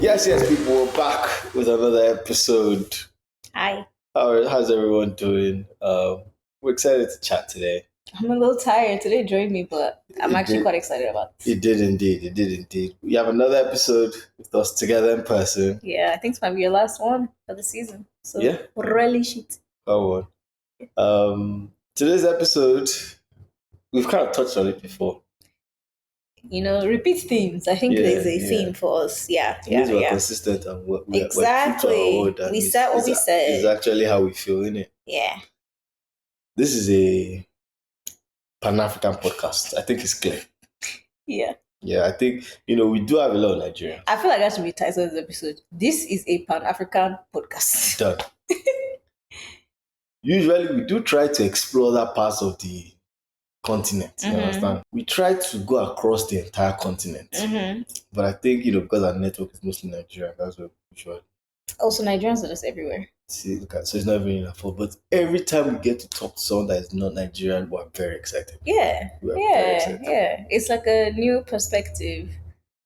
Yes, people, we're back with another episode. Hi. How's everyone doing? We're excited to chat today. I'm a little tired. Today joined me, but I'm actually quite excited about it. It did indeed. We have another episode with us together in person. Yeah, I think it's might be your last one for the season. So Yeah. really shit. Come on. Today's episode, we've kind of touched on it before. Repeat themes. I think there's a theme for us. Yeah. We're consistent and we're exactly. true to our word. We said what we said. It's actually how we feel, innit? Yeah. This is a Pan-African podcast. I think it's clear. Yeah. Yeah, I think, we do have a lot of Nigerians. I feel like that should be the title of this episode. This is a Pan-African podcast. Done. Usually, we do try to explore that part of the continent. You understand? We try to go across the entire continent. But I think, because our network is mostly Nigerian, that's what we should. Also, Nigerians are just everywhere. See, so it's not very enough. But every time we get to talk to someone that is not Nigerian, we're very excited. Yeah. It's like a new perspective.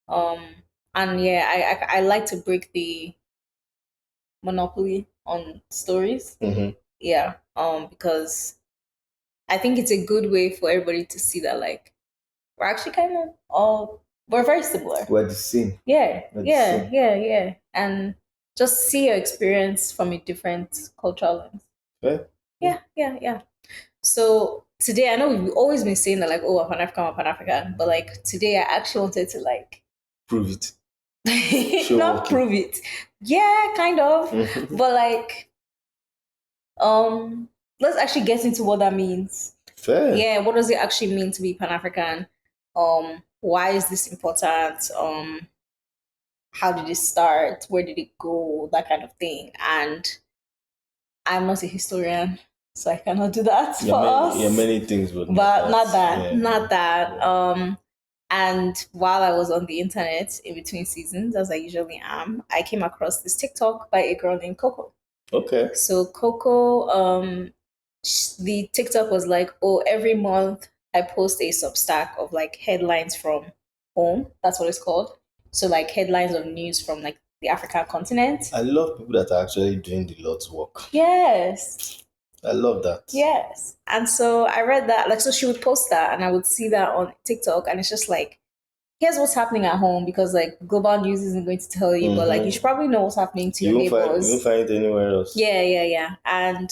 And yeah, I like to break the monopoly on stories. Yeah. Because I think it's a good way for everybody to see that like we're actually kind of all we're very similar. We're the same. Yeah. And just see your experience from a different cultural lens. Yeah. So today I know we've always been saying that like, oh, I'm Pan-African, but like today I actually wanted to like prove it. Not prove it. Yeah, kind of. But like let's actually get into what that means. Fair. Yeah, what does it actually mean to be Pan-African? Why is this important? How did it start? Where did it go? That kind of thing. And I'm not a historian, so I cannot do that for us. Yeah, many things, but not that. And while I was on the internet in between seasons, as I usually am, I came across this TikTok by a girl named Koko. Okay. So Koko, the TikTok was like, oh, every month I post a Substack of like headlines from home. That's what it's called. So like headlines of news from like the African continent. I love people that are actually doing the Lord's work. Yes. I love that. Yes. And so I read that, like, so she would post that and I would see that on TikTok and it's just like, here's what's happening at home because like global news isn't going to tell you, but like you should probably know what's happening to your neighbors. You won't find it anywhere else. Yeah. And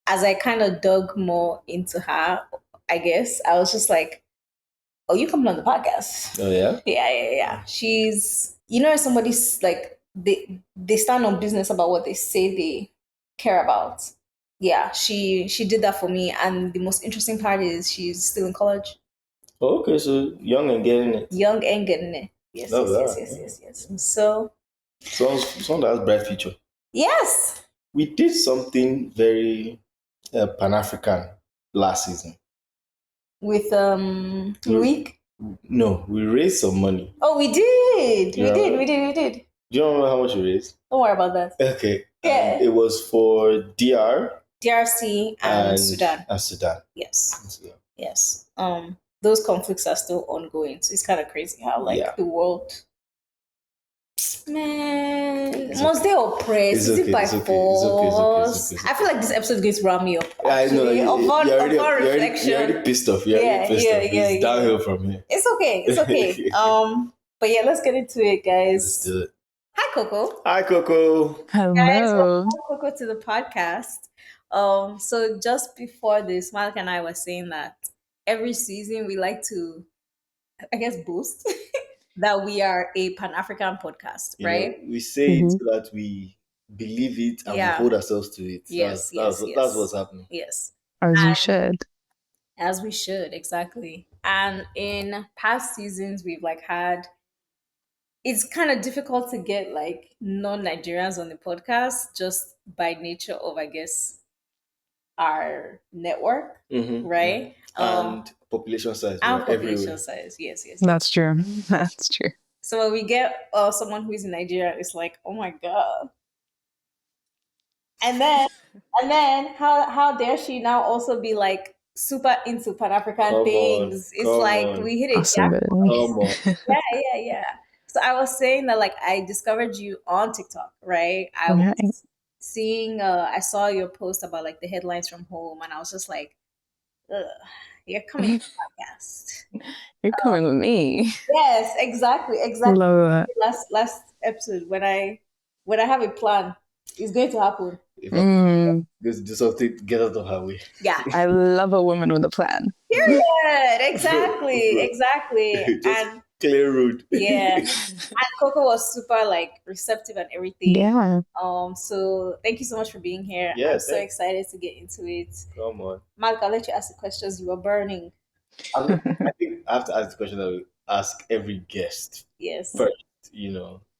as I kind of dug more into her, I guess, I was just like, oh, you come on the podcast. Oh, yeah? Yeah. She's, somebody's like, they stand on business about what they say they care about. Yeah, she did that for me. And the most interesting part is she's still in college. Oh, okay, so young and getting it. Yes. So someone that has bright future. Yes. We did something very Pan-African last season. With Louis? No, we raised some money. Oh, we did. We did. Do you remember how much we raised? Don't worry about that. Okay. Yeah. It was for DRC and Sudan. And Sudan. Yes. Yes. Those conflicts are still ongoing. So it's kind of crazy how the world, man, must they oppress? Is it by force? I feel like this episode is going to round me up. I know. You're already pissed off. It's downhill from here. It's okay. But yeah, let's get into it, guys. Let's do it. Hi, Koko. Hello. Guys, welcome Koko to the podcast. So just before this, Malik and I were saying that every season we like to, I guess, boast that we are a Pan-African podcast, right? We say it so that we believe it and we hold ourselves to it. Yes. That's what's happening. Yes. As we should, exactly. And in past seasons, we've had, it's kind of difficult to get non-Nigerians on the podcast just by nature of, I guess, our network, right? And population size. And population size, yes. That's true. So when we get someone who is in Nigeria, it's like, oh my God. And then how dare she now also be super into Pan-African things? It's we hit a jackpot. Come on. Yeah. So So I was saying that like I discovered you on TikTok, right? I Right. was seeing I saw your post about like the headlines from home and I was just like, ugh, you're coming to the podcast. You're coming with me. Yes, exactly. Love that. Last episode when I have a plan, it's going to happen. If I Mm, just do something, get out of her way. Yeah. I love a woman with a plan. Period. Exactly. Just And clear road. yeah. And Coco was super like receptive and everything. Yeah. So thank you so much for being here. Yeah, I'm so thanks. excited to get into it. Come on. Mark, I'll let you ask the questions you were burning. I think I have to ask the question that we ask every guest. Yes. First,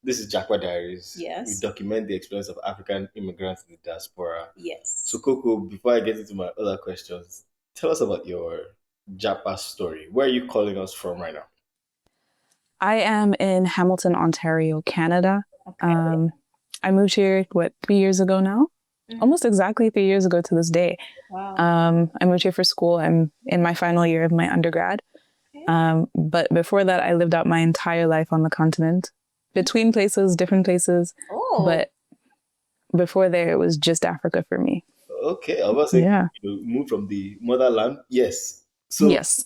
this is Japa Diaries. Yes. We document the experience of African immigrants in the diaspora. Yes. So, Coco, before I get into my other questions, tell us about your Japa story. Where are you calling us from right now? I am in Hamilton, Ontario, Canada. Okay. I moved here, 3 years ago now? Mhm. Almost exactly 3 years ago to this day. Wow. I moved here for school. I'm in my final year of my undergrad. Okay. But before that, I lived out my entire life on the continent, between places, different places. Oh. But before there, it was just Africa for me. Okay, I was saying Yeah. you moved from the motherland. Yes. So, Yes.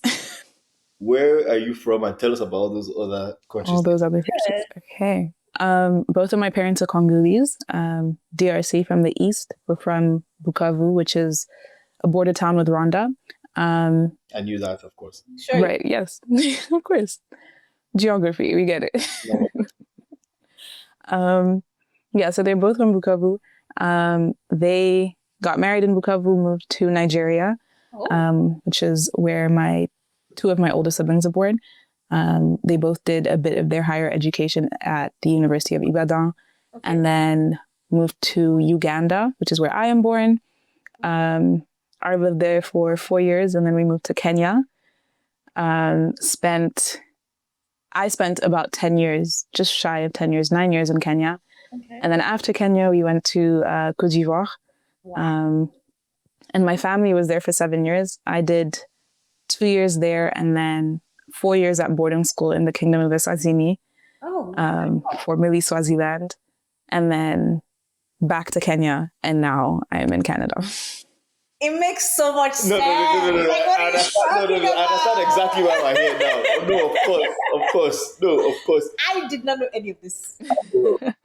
where are you from? And tell us about those other countries. All those other places. Okay. Both of my parents are Congolese, DRC from the east. We're from Bukavu, which is a border town with Rwanda. I knew that, of course. Sure. Right, yes. Of course. Geography, we get it. Yeah, so they're both from Bukavu. They got married in Bukavu, moved to Nigeria, Oh. which is where two of my older siblings are born. They both did a bit of their higher education at the University of Ibadan, Okay. and then moved to Uganda, which is where I am born. I lived there for 4 years, and then we moved to Kenya. I spent about 10 years, just shy of 10 years, 9 years in Kenya. Okay. And then after Kenya, we went to Côte d'Ivoire. Wow. And my family was there for 7 years. I did 2 years there and then 4 years at boarding school in the Kingdom of Eswatini, Oh. formerly Swaziland, and then back to Kenya. And now I am in Canada. It makes so much sense. No. Like, what I are you understand, talking I understand about? exactly why I'm here now. No, of course. No, of course. I did not know any of this.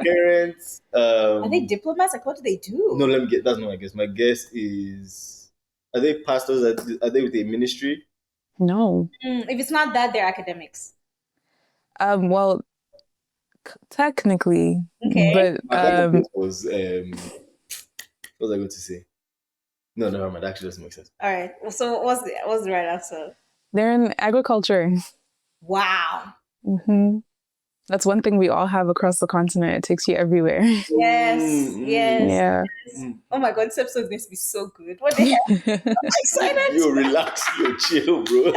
Parents. Are they diplomats? Like, what do they do? No, let me get. That's not my guess. My guess is, are they pastors? Are they with a ministry? No. If it's not that, they're academics. Well, technically, Okay. but My guess was what was I going to say? No, never mind. That actually doesn't make sense. All right. So what's the right answer? they're in agriculture. Wow. hmm That's one thing we all have across the continent. It takes you everywhere. Yes. Yeah. Oh my God, this episode is going to be so good. What the hell? I'm excited. You relax, you chill, bro.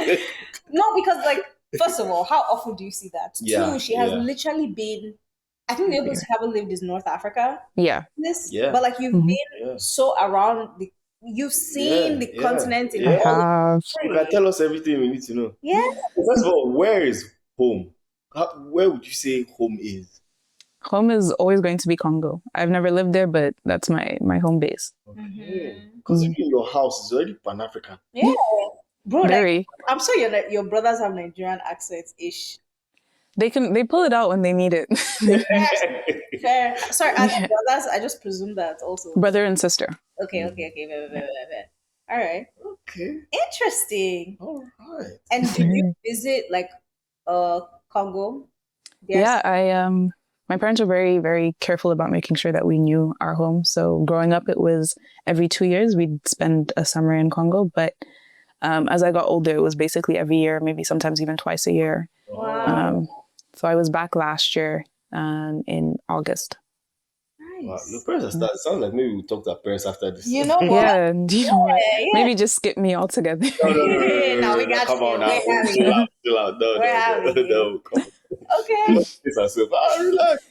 No, because like, first of all, how often do you see that? Yeah, Two, she has yeah. literally been. I think the only place you haven't lived is North Africa. Yeah. Yeah. But like you've Mhm. been so around you've seen the continent in I all have. You can tell us everything we need to know. Yeah. First of all, where is home? Where would you say home is? Home is always going to be Congo. I've never lived there, but that's my home base. Okay. Considering your house is already Pan-African. Yeah. Bro, like, Very. I'm sure your brothers have Nigerian accents ish. They pull it out when they need it. Fair. Sorry, are they brothers? I just presume that also. Brother and sister. Okay. Very. All right. Okay. Interesting. All right. And did you visit like Congo? Yeah, my parents were very, very careful about making sure that we knew our home. So growing up, it was every 2 years we'd spend a summer in Congo. But as I got older, it was basically every year, maybe sometimes even twice a year. Wow. So I was back last year in August. Nice. Wow. Your parents are starting. Sounds like maybe we'll talk to our parents after this. You know what? Yeah, do you know what? Yeah. Maybe just skip me altogether. No. Now we got Come you. on now. We're having you. Chill out. We're having you. No. Come on. Okay. It's ourselves. Relax.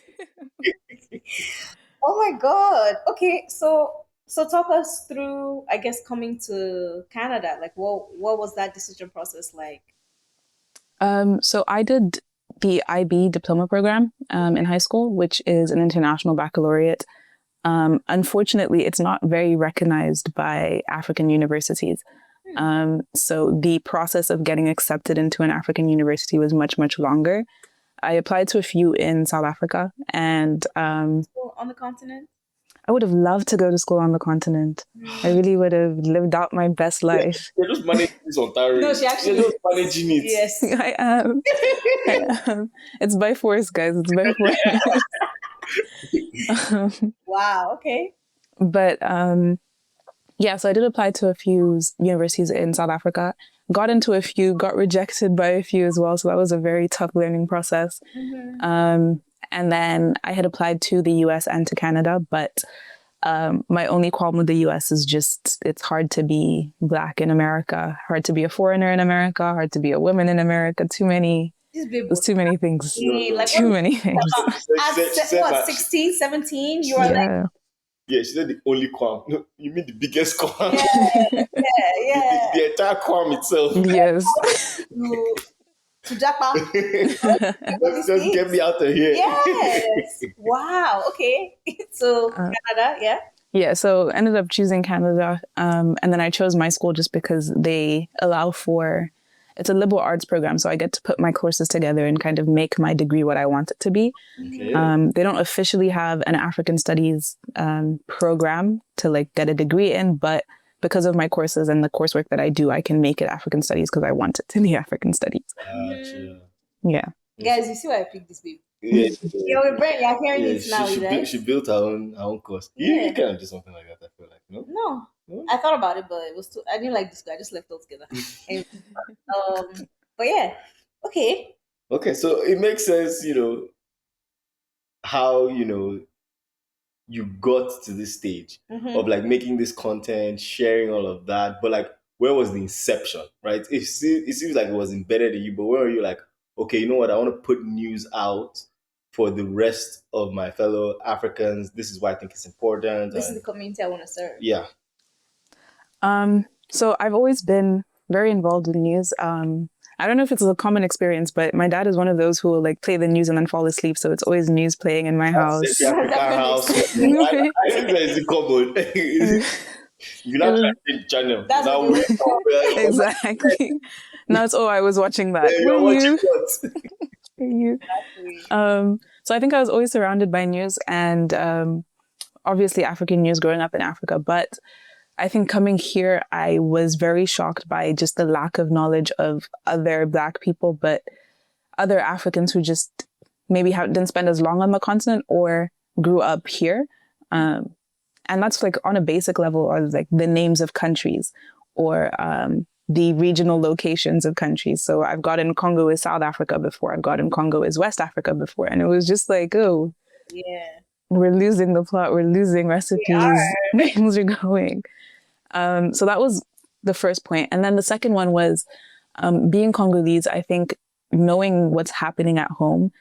Oh my God. Okay, so talk us through, I guess, coming to Canada. Like, what was that decision process like? So I did the IB diploma program in high school, which is an international baccalaureate. Unfortunately, it's not very recognized by African universities. So the process of getting accepted into an African university was much, much longer. I applied to a few in South Africa, and on the continent. I would have loved to go to school on the continent. I really would have lived out my best life. You're just managing this Ontario. No, she actually You're just managing it. Yes. I am. It's by force, guys. It's by force. Wow. Okay. But yeah, so I did apply to a few universities in South Africa, got into a few, got rejected by a few as well. So that was a very tough learning process. And then I had applied to the US and to Canada, but my only qualm with the US is just, it's hard to be Black in America, hard to be a foreigner in America, hard to be a woman in America. There's too many things. Too many things. At 16, 17, you are like... Yeah, she said the only qualm. No, you mean the biggest qualm? Yeah. The entire qualm itself. Yes. To Japa. Just get me out of here. Yes. Wow. Okay. So Canada, yeah. Yeah, so ended up choosing Canada. And then I chose my school just because they allow for, it's a liberal arts program. So I get to put my courses together and kind of make my degree what I want it to be. Okay. They don't officially have an African studies program to like get a degree in, but because of my courses and the coursework that I do, I can make it African studies because I want it to be African studies. Yeah. Guys, you see why I picked this babe? Yeah. Your brain, you're hearing it now. She built her own course. Yeah. You can't do something like that, I feel like, no? No. I thought about it, but it was too, I didn't like this guy. I just left it all together. And, but yeah. Okay. Okay, so it makes sense, how, you got to this stage of like making this content, sharing all of that. But like, where was the inception, right? It seems like it was embedded in you, but where are you like, okay, you know what? I want to put news out for the rest of my fellow Africans. This is why I think it's important. This is the community I want to serve. Yeah. So I've always been very involved in news. I don't know if it's a common experience, but my dad is one of those who will like play the news and then fall asleep. So it's always news playing in my house. It's the African house. I think that is common. You not trying to change channel. That's now exactly. Now it's, I was watching that. Were you? So I think I was always surrounded by news and obviously African news growing up in Africa. But I think coming here, I was very shocked by just the lack of knowledge of other Black people, but other Africans who just maybe didn't spend as long on the continent or grew up here. And that's like on a basic level, or like the names of countries or the regional locations of countries. So I've gotten Congo is South Africa before. I've gotten Congo is West Africa before. And it was just like, oh, yeah, we're losing the plot. We're losing recipes. Things are going. So that was the first point. And then the second one was being Congolese, I think knowing what's happening at home.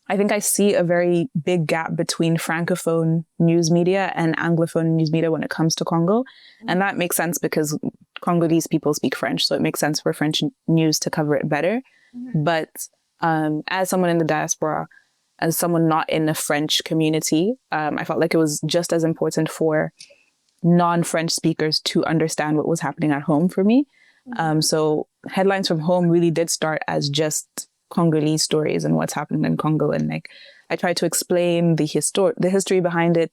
I think I see a very big gap between Francophone news media and Anglophone news media when it comes to Congo. And that makes sense because Congolese people speak French. So it makes sense for French news to cover it better. But as someone in the diaspora, as someone not in the French community, I felt like it was just as important for non-French speakers to understand what was happening at home for me. So headlines from home really did start as just Congolese stories and what's happened in Congo. And like, I tried to explain the history behind it,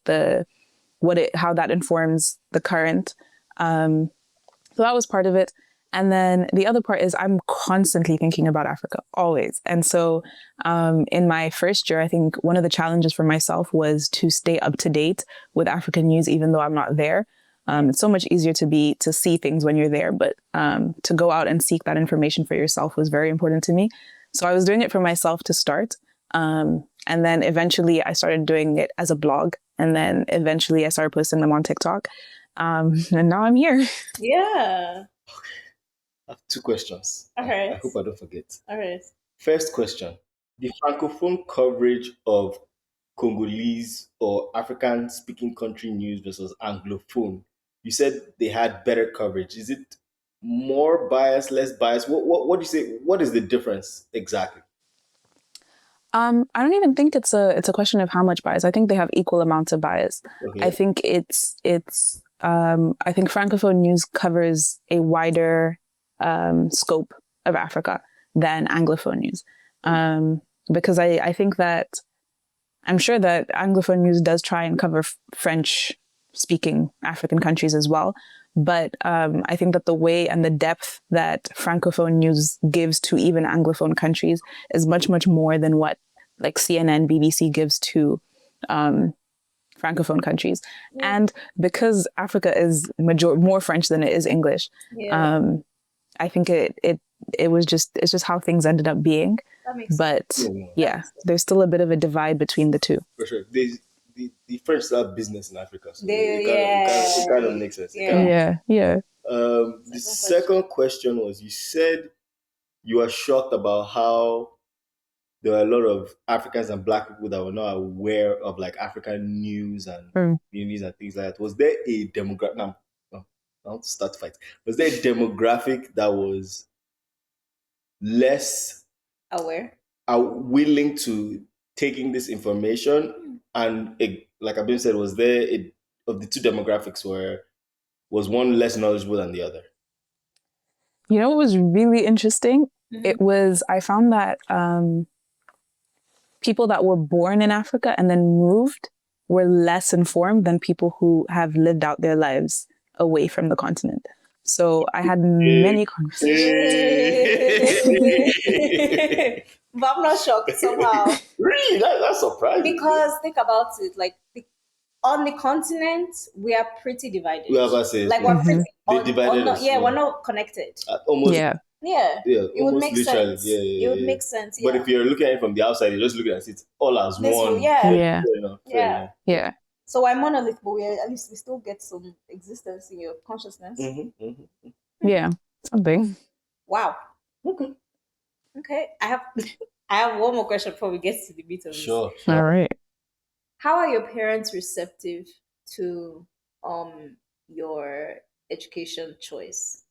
how that informs the current. So that was part of it. And then the other part is I'm constantly thinking about Africa, always. And so in my first year, I think one of the challenges for myself was to stay up to date with African news, even though I'm not there. It's so much easier to see things when you're there, but to go out and seek that information for yourself was very important to me. So I was doing it for myself to start. And then eventually I started doing it as a blog. And then eventually I started posting them on TikTok. And now I'm here. Yeah. I have two questions. All right. I hope I don't forget. All right. First question. The Francophone coverage of Congolese or African-speaking country news versus Anglophone. You said they had better coverage. Is it more bias, less bias? What do you say? What is the difference exactly? I don't even think it's a question of how much bias. I think they have equal amounts of bias. Okay. I think I think Francophone news covers a wider scope of Africa than Anglophone news. Because I think that I'm sure that Anglophone news does try and cover French speaking African countries as well. But I think that the way and the depth that Francophone news gives to even Anglophone countries is much, much more than what like CNN, BBC gives to Francophone countries. Yeah. And because Africa is more French than it is English, Yeah. I think it's just how things ended up being. That makes But sense. yeah, there's still a bit of a divide between the two. For sure. The French still have business in Africa, so Yeah. it kind of makes sense. Yeah. Yeah. The second question was, you said you are shocked about how there are a lot of Africans and Black people that were not aware of like African news and communities and things like that. Was there a demographic? No, I want to start fight. Was there a demographic that was less Aware? willing to taking this information? And like Abim said, was there of the two demographics was one less knowledgeable than the other? You know what was really interesting? I found that people that were born in Africa and then moved were less informed than people who have lived out their lives away from the continent. So I had many conversations. But I'm not shocked somehow. Really? That's surprising. Because think about it, like on the continent, we are pretty divided. Whoever says like we're pretty they divided us. we're not connected. Almost. Yeah. It would make sense. Yeah, it would make sense. But if you're looking at it from the outside, you're just looking at it all as one. Yeah. Yeah. So I'm monolith, but at least we still get some existence in your consciousness. Yeah, something. Wow. Okay. I have one more question before we get to the meat of this. Sure. All right. How are your parents receptive to your education choice?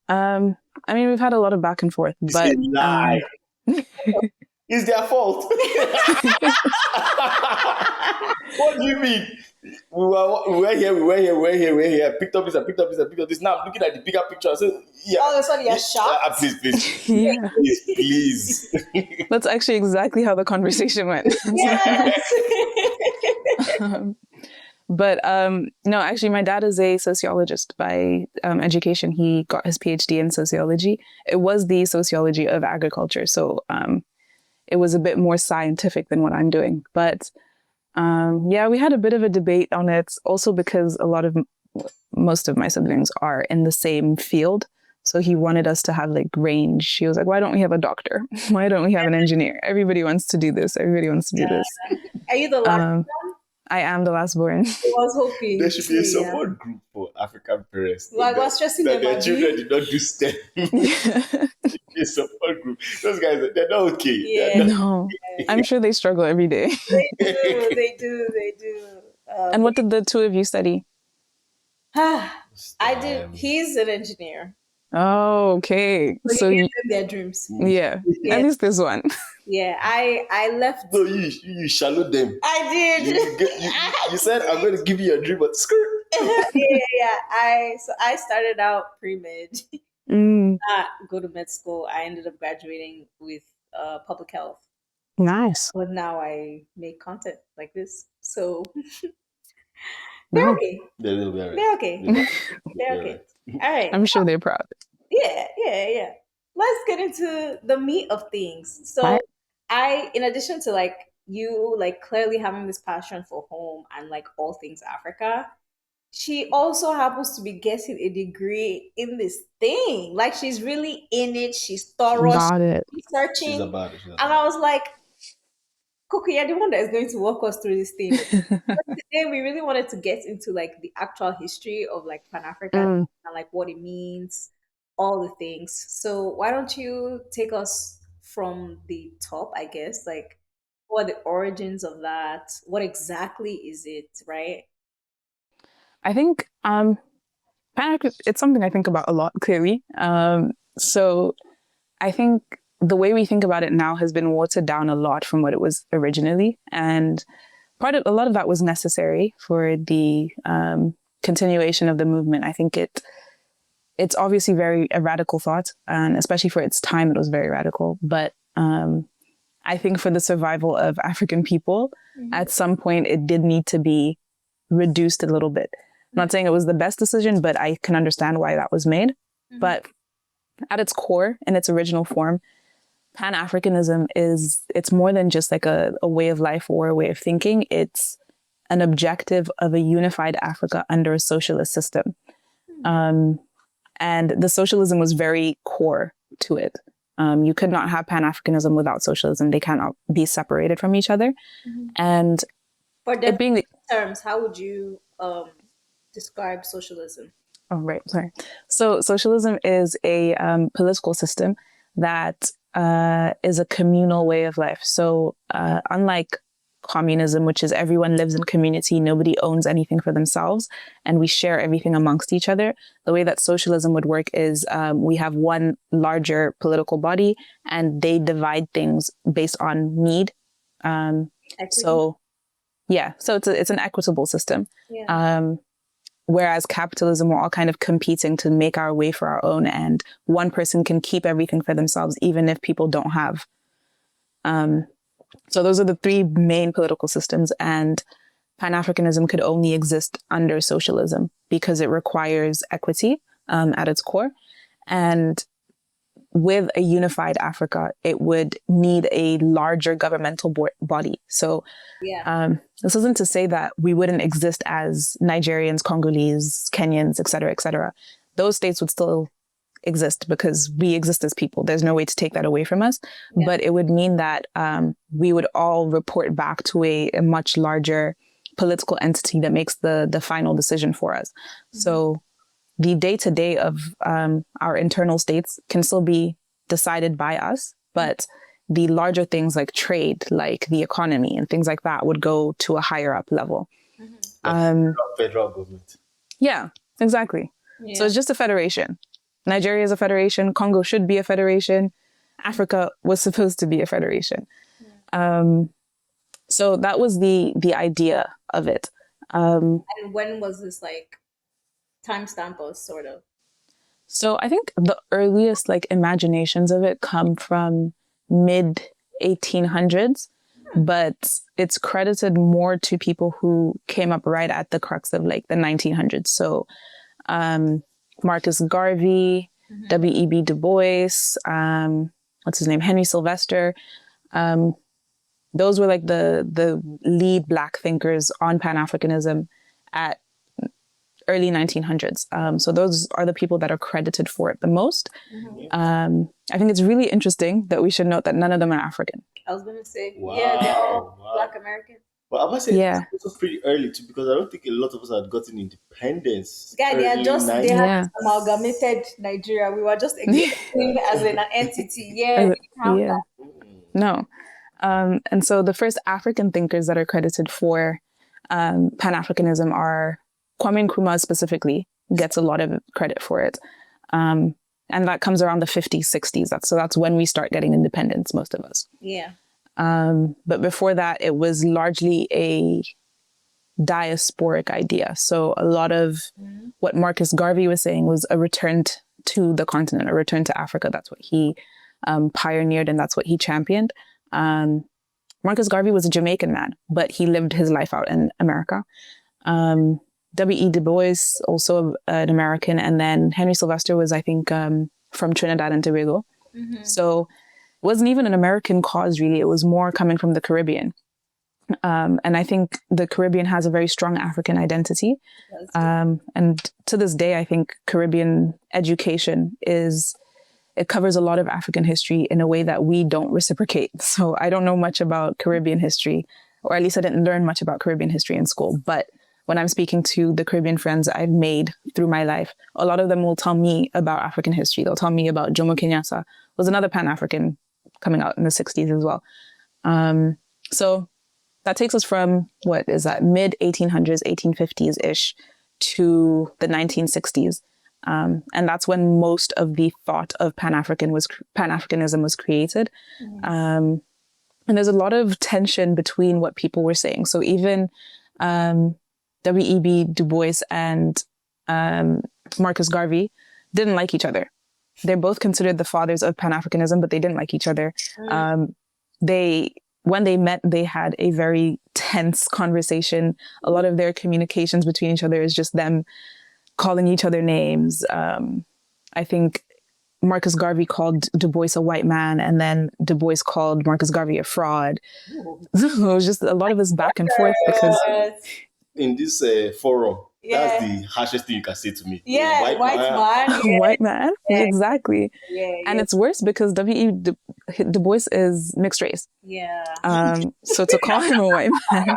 I mean, we've had a lot of back and forth, but it's their fault. What do you mean? We were here. Picked up this. Now I'm looking at the bigger picture. So, yeah. All of a sudden you're shocked. Please. Yeah. Please. That's actually exactly how the conversation went. Yes. But no, actually, my dad is a sociologist by education. He got his PhD in sociology. It was the sociology of agriculture. So it was a bit more scientific than what I'm doing. But yeah, we had a bit of a debate on it, also because most of my siblings are in the same field. So he wanted us to have like range. He was like, why don't we have a doctor? Why don't we have an engineer? Everybody wants to do this. Everybody wants to do this. Are you the last one? I am the last born. I was hoping. There should be a support group for African parents. Like, what's stressing them? Their children did not do STEM. A support group. Those guys, they're not okay. Yeah. No. I'm sure they struggle every day. They do. And what did the two of you study? I did. He's an engineer. Oh, okay. So you them their dreams. Yeah. At least this one. Yeah, I left. No, you shallowed them. I did. You said, I'm going to give you your dream, but skirt. Yeah. I started out pre-med. Go to med school. I ended up graduating with public health. Nice. But now I make content like this. So they're okay. They're okay. They're okay. All right. I'm sure they're proud. Yeah. Let's get into the meat of things. So in addition to like you like clearly having this passion for home and like all things Africa, she also happens to be getting a degree in this thing. Like she's really in it. She's thorough. Got it. Researching. She's about it. And I was like, Koko, you're the one that is going to walk us through this thing. But today we really wanted to get into like the actual history of like Pan-African and like what it means, all the things. So why don't you take us from the top, I guess, like what are the origins of that? What exactly is it, right? I think It's something I think about a lot, clearly. So I think the way we think about it now has been watered down a lot from what it was originally. And a lot of that was necessary for the continuation of the movement. I think it's obviously a radical thought, and especially for its time, it was very radical. But I think for the survival of African people, at some point, it did need to be reduced a little bit. I'm not saying it was the best decision, but I can understand why that was made. But at its core, in its original form, Pan-Africanism it's more than just like a way of life or a way of thinking. It's an objective of a unified Africa under a socialist system. And the socialism was very core to it. You could not have Pan-Africanism without socialism. They cannot be separated from each other. And For it being the terms, how would you describe socialism? Oh, right. Sorry. So socialism is a political system that is a communal way of life. So unlike communism, which is everyone lives in community, nobody owns anything for themselves, and we share everything amongst each other. The way that socialism would work is we have one larger political body, and they divide things based on need. So it's an equitable system. Yeah. Whereas capitalism, we're all kind of competing to make our way for our own, and one person can keep everything for themselves, even if people don't have. So those are the three main political systems, and Pan-Africanism could only exist under socialism because it requires equity at its core. And with a unified Africa, it would need a larger governmental body. So this isn't to say that we wouldn't exist as Nigerians, Congolese, Kenyans, et cetera, et cetera. Those states would still exist because we exist as people. There's no way to take that away from us. Yeah. But it would mean that we would all report back to a much larger political entity that makes the final decision for us. So the day-to-day of our internal states can still be decided by us, but the larger things like trade, like the economy and things like that would go to a higher up level. Federal government. Yeah, exactly. Yeah. So it's just a federation. Nigeria is a federation. Congo should be a federation. Africa was supposed to be a federation. So that was the idea of it. And when was this timestamp or sort of? So I think the earliest imaginations of it come from mid 1800s, but it's credited more to people who came up right at the crux of the 1900s. So Marcus Garvey, W.E.B. Du Bois, what's his name? Henry Sylvester. Those were the lead Black thinkers on Pan-Africanism at early 1900s. So those are the people that are credited for it the most. I think it's really interesting that we should note that none of them are African. I was going to say, they're all Black American. Well, I must say, this was pretty early too, because I don't think a lot of us had gotten independence. Yeah, they had amalgamated Nigeria. We were just existing as an entity. No. And so the first African thinkers that are credited for Pan-Africanism are Kwame Nkrumah specifically gets a lot of credit for it. And that comes around the 50s, 60s. That's when we start getting independence, most of us. Yeah. But before that, it was largely a diasporic idea. So a lot of what Marcus Garvey was saying was a return to the continent, a return to Africa. That's what he pioneered, and that's what he championed. Marcus Garvey was a Jamaican man, but he lived his life out in America. W.E. Du Bois, also an American, and then Henry Sylvester was, I think, from Trinidad and Tobago. So it wasn't even an American cause, really. It was more coming from the Caribbean. And I think the Caribbean has a very strong African identity. And to this day, I think Caribbean education it covers a lot of African history in a way that we don't reciprocate. So I don't know much about Caribbean history, or at least I didn't learn much about Caribbean history in school. But when I'm speaking to the Caribbean friends I've made through my life, a lot of them will tell me about African history. They'll tell me about Jomo Kenyatta, was another Pan-African coming out in the 60s as well. So that takes us from, what is that, mid 1800s, 1850s-ish to the 1960s. And that's when most of the thought of Pan-Africanism was created. And there's a lot of tension between what people were saying. So even W.E.B. Du Bois and Marcus Garvey didn't like each other. They're both considered the fathers of Pan-Africanism, but they didn't like each other. When they met, they had a very tense conversation. A lot of their communications between each other is just them calling each other names. I think Marcus Garvey called Du Bois a white man, and then Du Bois called Marcus Garvey a fraud. It was just a lot of this back and forth because in this forum, that's the harshest thing you can say to me. Yeah, white man. Yeah. White man, Yeah. Exactly. Yeah, and it's worse because Du Bois is mixed race. Yeah. So to call him a white man.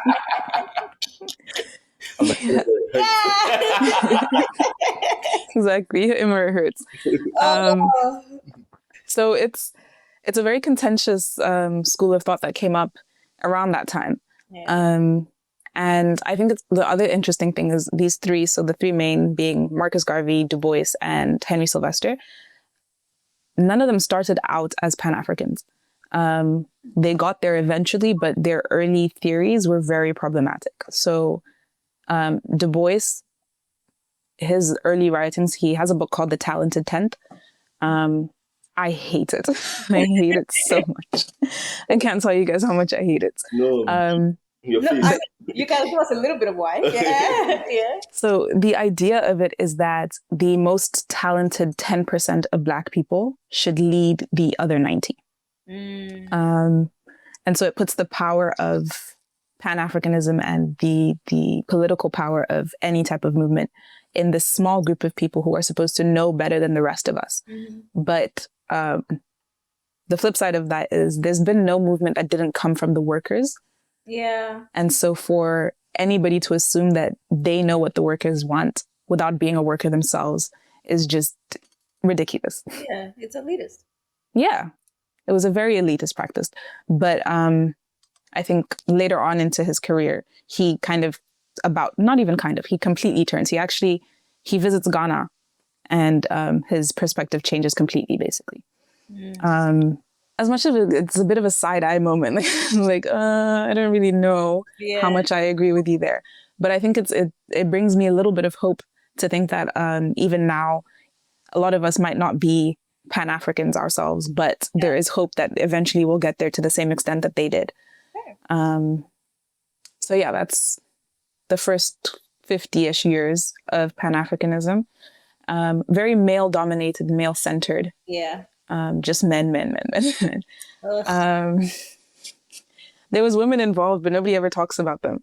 Exactly, him or it hurts. So it's a very contentious school of thought that came up around that time. Yeah. And I think the other interesting thing is these three, so the three main being Marcus Garvey, Du Bois, and Henry Sylvester, none of them started out as Pan-Africans. They got there eventually, but their early theories were very problematic. So Du Bois, his early writings, he has a book called The Talented Tenth. I hate it. I hate it so much. I can't tell you guys how much I hate it. No. You can give us a little bit of why. Yeah. Yeah. So the idea of it is that the most talented 10% of Black people should lead the other 90. And so it puts the power of Pan-Africanism and the political power of any type of movement in this small group of people who are supposed to know better than the rest of us. But the flip side of that is there's been no movement that didn't come from the workers. Yeah. And so for anybody to assume that they know what the workers want without being a worker themselves is just ridiculous. Yeah, it's elitist. Yeah, it was a very elitist practice. But I think later on into his career, he he completely turns. He visits Ghana and his perspective changes completely, basically. As much of it's a bit of a side-eye moment, I don't really know how much I agree with you there. But I think it brings me a little bit of hope to think that even now, a lot of us might not be Pan-Africans ourselves, but there is hope that eventually we'll get there to the same extent that they did. So yeah, that's the first 50-ish years of Pan-Africanism. Very male-dominated, male-centered. Yeah. Just men. There was women involved, but nobody ever talks about them.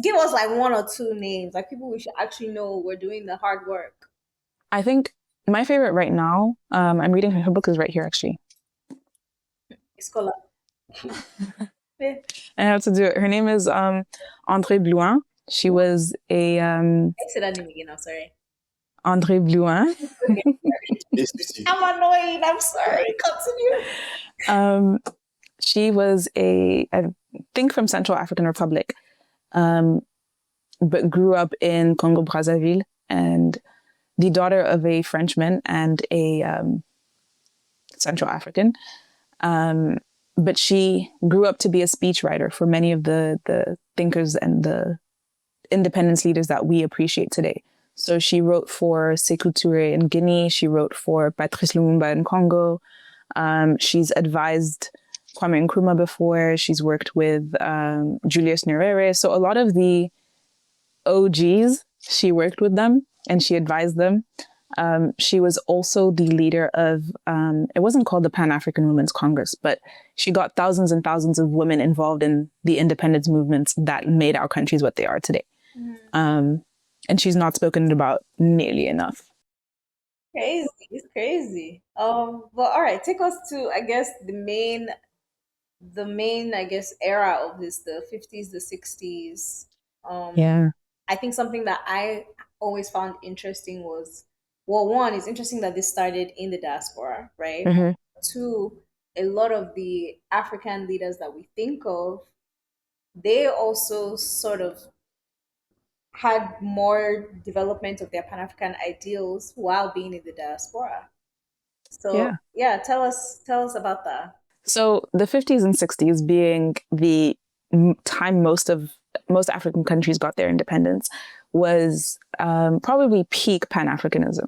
Give us like one or two names, like people we should actually know we're doing the hard work. I think my favorite right now, I'm reading her book is right here, actually. Scholar. I have to do it. Her name is Andrée Blouin. She was a... I said that name again, I'm sorry. Andrée Blouin. I'm annoyed. I'm sorry. Continue. She was I think from Central African Republic, but grew up in Congo Brazzaville, and the daughter of a Frenchman and a Central African. But she grew up to be a speechwriter for many of the thinkers and the independence leaders that we appreciate today. So she wrote for Sékou Touré in Guinea. She wrote for Patrice Lumumba in Congo. She's advised Kwame Nkrumah before. She's worked with Julius Nyerere. So a lot of the OGs, she worked with them and she advised them. She was also the leader of, it wasn't called the Pan-African Women's Congress, but she got thousands and thousands of women involved in the independence movements that made our countries what they are today. And she's not spoken about nearly enough. Crazy. It's crazy. But all right, take us to, I guess, the main, I guess, era of this, the 50s, the 60s. Yeah. I think something that I always found interesting was, well, one, it's interesting that this started in the diaspora, right? Mm-hmm. Two, a lot of the African leaders that we think of, they also sort of had more development of their Pan-African ideals while being in the diaspora. So yeah, tell us about that. So the 50s and 60s being the time most African countries got their independence was probably peak Pan-Africanism,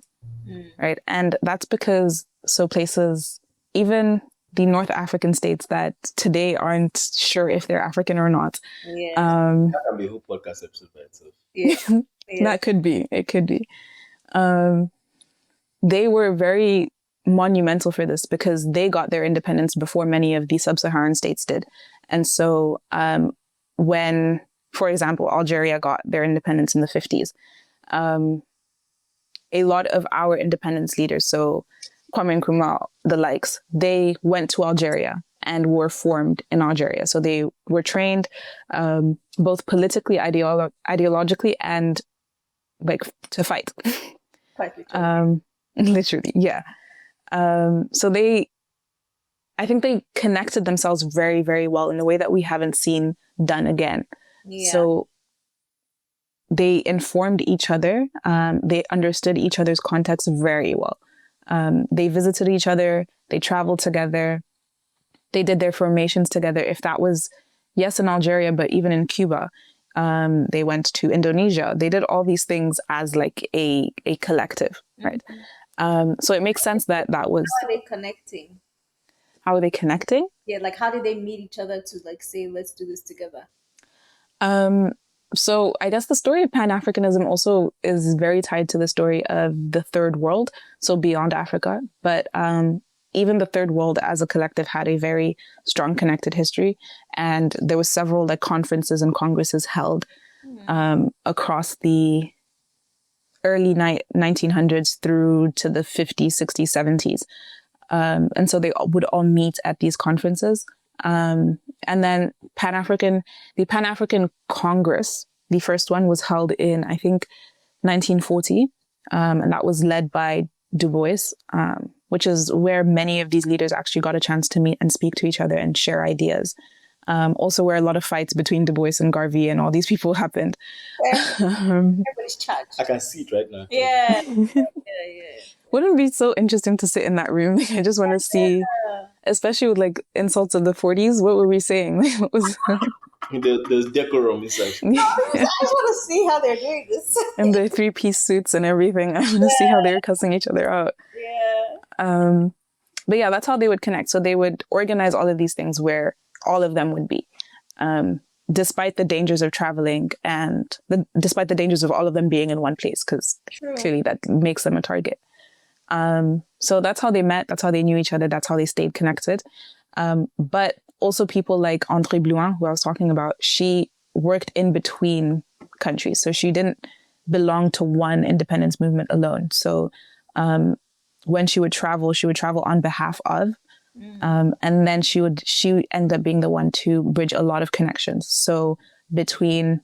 right? And that's because places, even the North African states that today aren't sure if they're African or not. Yeah. That can be a whole podcast episode by itself. Yeah. That could be. It could be. They were very monumental for this because they got their independence before many of the sub-Saharan states did. And so when, for example, Algeria got their independence in the 50s, a lot of our independence leaders, so Kwame Nkrumah, the likes, they went to Algeria and were formed in Algeria. So they were trained both politically, ideologically, and like to fight. Quite literally. Literally, yeah. So I think they connected themselves very, very well in a way that we haven't seen done again. Yeah. So they informed each other. They understood each other's context very well. They visited each other. They traveled together. They did their formations together. If that was, yes, in Algeria, but even in Cuba, they went to Indonesia. They did all these things as like a collective, right? So it makes sense that was. How are they connecting? How are they connecting? Yeah, like how did they meet each other to like say, let's do this together? So I guess the story of Pan-Africanism also is very tied to the story of the Third World, so beyond Africa. But even the Third World as a collective had a very strong connected history. And there were several like conferences and congresses held across the early 1900s through to the 50s, 60s, 70s. And so they would all meet at these conferences. And then the Pan-African Congress, the first one was held in, I think, 1940. And that was led by Du Bois, which is where many of these leaders actually got a chance to meet and speak to each other and share ideas. Also where a lot of fights between Du Bois and Garvey and all these people happened. Everybody's charged. I can see it right now. Yeah. Wouldn't it be so interesting to sit in that room? I just want to see, especially with like insults of the 40s, what were we saying? What was There's decorum inside. I just want to see how they're doing this. And the 3-piece suits and everything. I want to see how they're cussing each other out. Yeah. But yeah, that's how they would connect. So they would organize all of these things where all of them would be, despite the dangers of traveling and despite the dangers of all of them being in one place, because clearly that makes them a target. So that's how they met. That's how they knew each other. That's how they stayed connected. But also people like André Blouin, who I was talking about, she worked in between countries. So she didn't belong to one independence movement alone. So when she would travel on behalf of, and then she ended up being the one to bridge a lot of connections. So between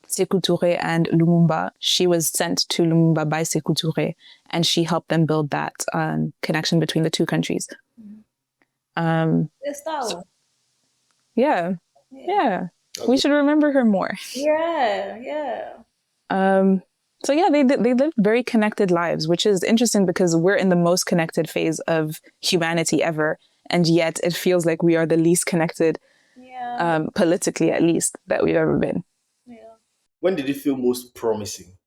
Sékou Touré and Lumumba, she was sent to Lumumba by Sékou Touré, and she helped them build that connection between the two countries. Yeah. We should remember her more. Yeah. So yeah, they lived very connected lives, which is interesting because we're in the most connected phase of humanity ever, and yet it feels like we are the least connected, politically at least, that we've ever been. When did it feel most promising?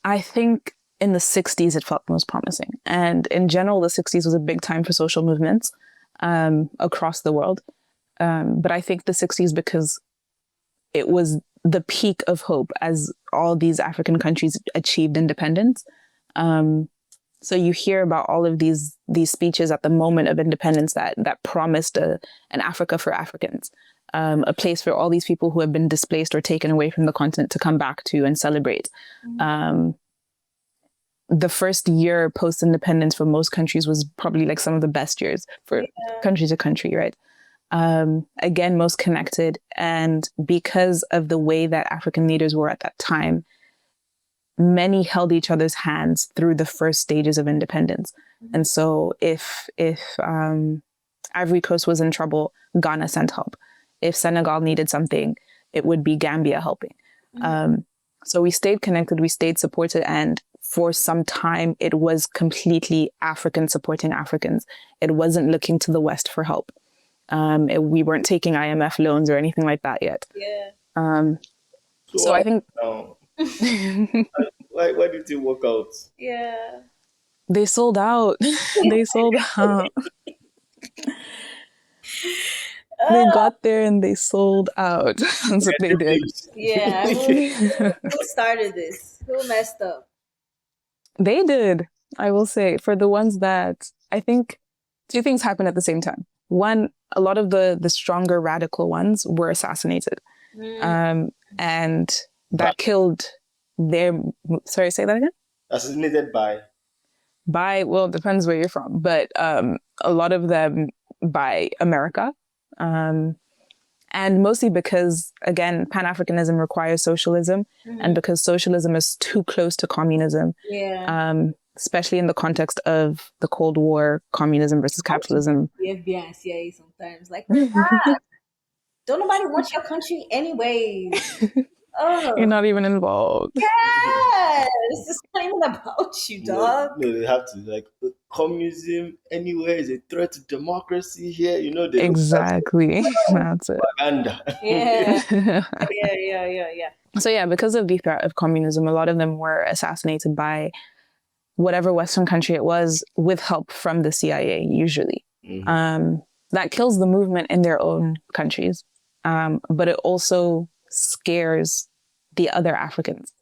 I think in the 60s it felt most promising. And in general, the 60s was a big time for social movements across the world. But I think the 60s because it was the peak of hope as all these African countries achieved independence. So you hear about all of these speeches at the moment of independence that promised an Africa for Africans. A place for all these people who have been displaced or taken away from the continent to come back to and celebrate. The first year post-independence for most countries was probably like some of the best years for country to country, right? Again, most connected. And because of the way that African leaders were at that time, many held each other's hands through the first stages of independence. And so if Ivory Coast was in trouble, Ghana sent help. If Senegal needed something, it would be Gambia helping. So we stayed connected, we stayed supported, and for some time it was completely African supporting Africans. It wasn't looking to the West for help. We weren't taking IMF loans or anything like that yet. Yeah. So I think why did it work out? Yeah. they sold out. They sold out. They got there and they sold out. That's what they did. Yeah. Who started this? Who messed up? They did, I will say. For the ones that, I think two things happened at the same time. One, a lot of the stronger radical ones were assassinated. And that killed their, sorry, say that again? Assassinated by, well, it depends where you're from, but a lot of them by America. And mostly because, again, Pan-Africanism requires socialism, and because socialism is too close to communism, especially in the context of the Cold War, communism versus capitalism. The FBI and CIA sometimes, like, don't nobody want your country anyways. Oh. You're not even involved. Yes, it's not even about you, dog. No, they have to, like, communism anywhere is a threat to democracy here. You know, they exactly. That's it. Propaganda. Yeah. Yeah. So yeah, because of the threat of communism, a lot of them were assassinated by whatever Western country it was, with help from the CIA, usually. That kills the movement in their own countries, but it also scares the other Africans.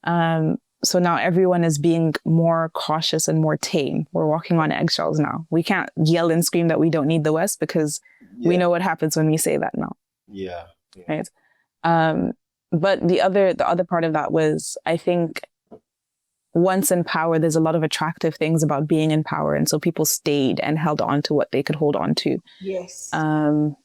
So now everyone is being more cautious and more tame. We're walking on eggshells now. We can't yell and scream that we don't need the West, because we know what happens when we say that now. Yeah. Right. But the other part of that was, I think, once in power, there's a lot of attractive things about being in power. And so people stayed and held on to what they could hold on to. Yes. And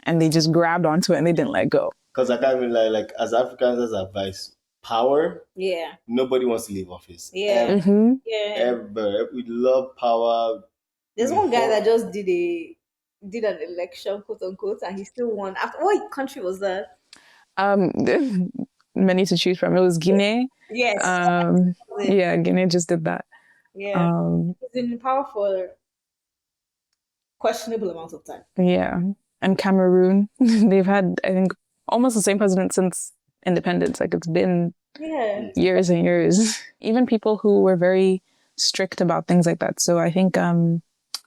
they just grabbed onto it and they didn't let go. Because I can't even like as Africans, as advice, power. Yeah. Nobody wants to leave office. Yeah. Ever. We love power. There's one guy that just did an election, quote unquote, and he still won. After what country was that? Many to choose from. It was Guinea. Yes. Yeah, Guinea just did that. Yeah. He's been in power for questionable amounts of time. Yeah. And Cameroon, they've had, I think, almost the same president since independence. Like, it's been years and years. Even people who were very strict about things like that. So I think,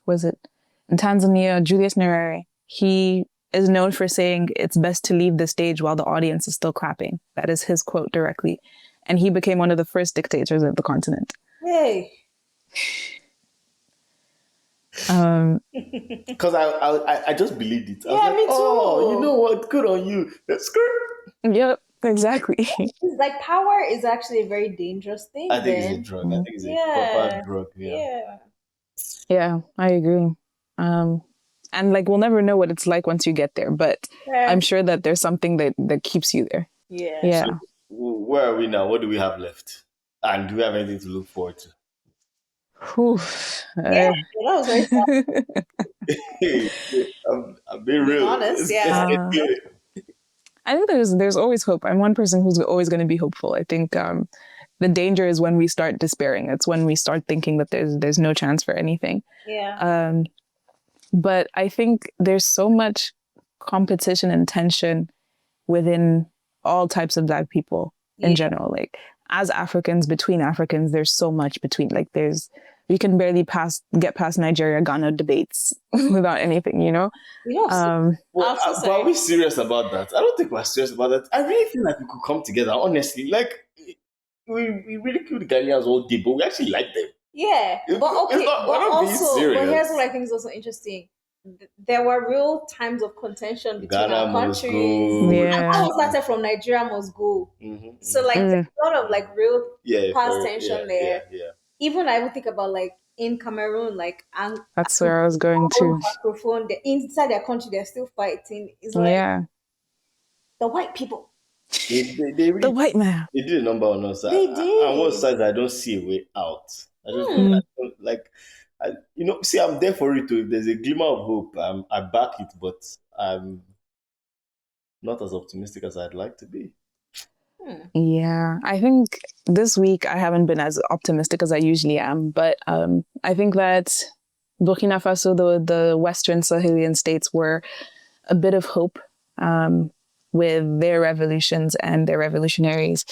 was it in Tanzania, Julius Nyerere, he is known for saying it's best to leave the stage while the audience is still clapping. That is his quote directly. And he became one of the first dictators of the continent. Hey. Because I just believed it. I was like, me too. Oh, you know what? Good on you. That's good. Yep, exactly. It's like power is actually a very dangerous thing. I think it's a drug. I think it's a proper drug. Yeah, I agree. And like, we'll never know what it's like once you get there, but I'm sure that there's something that keeps you there. Yeah. So, where are we now? What do we have left? And do we have anything to look forward to? That was very sad. I'm being real. Honest, I think there's always hope. I'm one person who's always going to be hopeful. I think the danger is when we start despairing. It's when we start thinking that there's no chance for anything. Yeah. But I think there's so much competition and tension within all types of Black people in general. Like, as Africans, between Africans, there's so much between. Like, we can barely get past Nigeria-Ghana debates without anything, you know? But are we serious about that? I don't think we're serious about that. I really feel like we could come together, honestly. Like, we really killed the Ghanaians all day, but we actually like them. Yeah, but okay, but here's what I think is also interesting. There were real times of contention between our countries. And all started from Nigeria must go. So like there's a lot of like real past tension there. Even I would think about like in Cameroon, like that's where I was going to. Microphone, inside their country, they're still fighting. It's like the white people. They really, the white man. They did a number on us. They did. On one side, I don't see a way out. I just don't, like, see, I'm there for it too. If there's a glimmer of hope, I back it, but I'm not as optimistic as I'd like to be. Yeah, I think this week I haven't been as optimistic as I usually am, but I think that Burkina Faso, the Western Sahelian states, were a bit of hope with their revolutions and their revolutionaries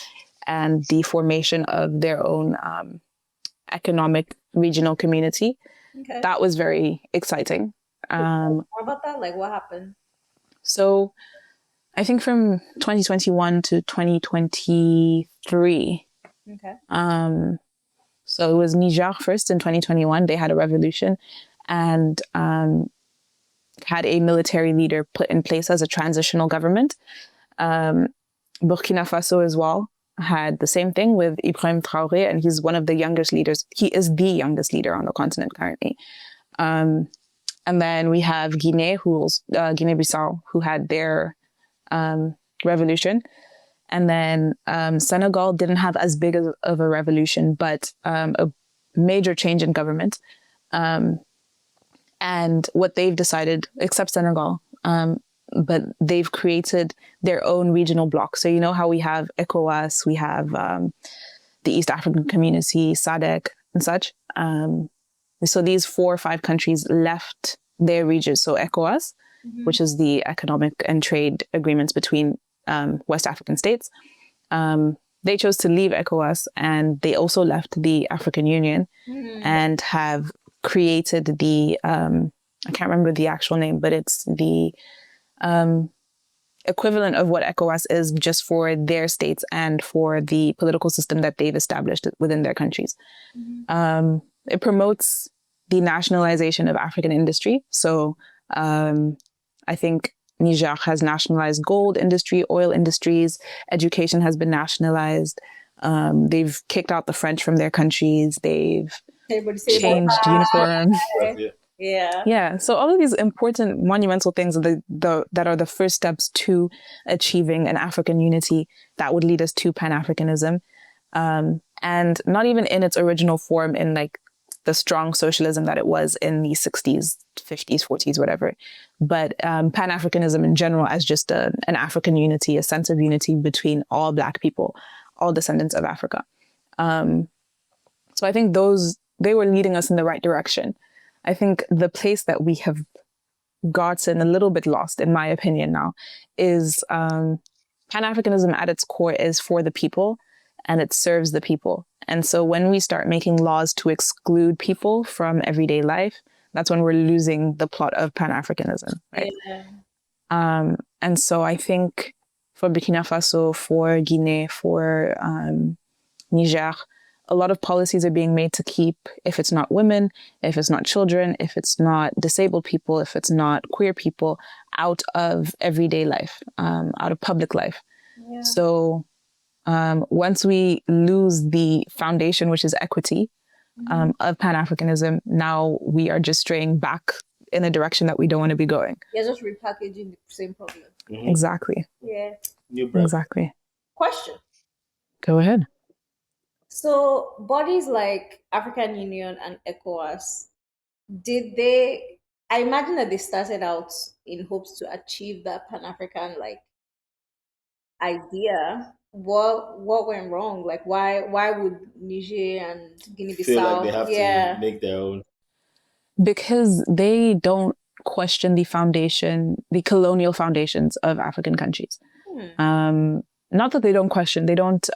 and the formation of their own economic regional community. Okay. That was very exciting. More about that? Like, what happened? So I think from 2021 to 2023. Okay. So it was Niger first in 2021. They had a revolution and had a military leader put in place as a transitional government. Burkina Faso as well had the same thing with Ibrahim Traoré, and he's one of the youngest leaders. He is the youngest leader on the continent currently. And then we have Guinea-Bissau, who had their revolution. And then Senegal didn't have as big of a revolution, but a major change in government. And what they've decided, except Senegal, but they've created their own regional bloc. So you know how we have ECOWAS, we have the East African Community, SADC, and such. So these 4 or 5 countries left their regions. So ECOWAS, which is the economic and trade agreements between West African states, they chose to leave ECOWAS, and they also left the African Union and have created the, I can't remember the actual name, but it's the equivalent of what ECOWAS is just for their states and for the political system that they've established within their countries. It promotes the nationalization of African industry. So I think Niger has nationalized gold industry, oil industries, education has been nationalized. They've kicked out the French from their countries. They've changed uniforms. Yeah. So all of these important, monumental things that are the first steps to achieving an African unity that would lead us to Pan-Africanism. And not even in its original form in like the strong socialism that it was in the 60s, 50s, 40s, whatever. But Pan-Africanism in general as just an African unity, a sense of unity between all Black people, all descendants of Africa. So I think they were leading us in the right direction. I think the place that we have gotten a little bit lost, in my opinion now, is Pan-Africanism at its core is for the people and it serves the people. And so when we start making laws to exclude people from everyday life, that's when we're losing the plot of Pan-Africanism, right? Yeah. And so I think for Burkina Faso, for Guinea, for Niger, a lot of policies are being made to keep, if it's not women, if it's not children, if it's not disabled people, if it's not queer people, out of everyday life, out of public life. Yeah. So once we lose the foundation, which is equity, of Pan-Africanism, now we are just straying back in a direction that we don't want to be going. You're just repackaging the same problem. Exactly. Yeah. Exactly. Question. Go ahead. So bodies like African Union and ECOWAS, I imagine that they started out in hopes to achieve that Pan-African idea. What went wrong? Like why would Niger and Guinea-Bissau feel like they have to make their own? Because they don't question the colonial foundations of African countries. Not that they don't question, they don't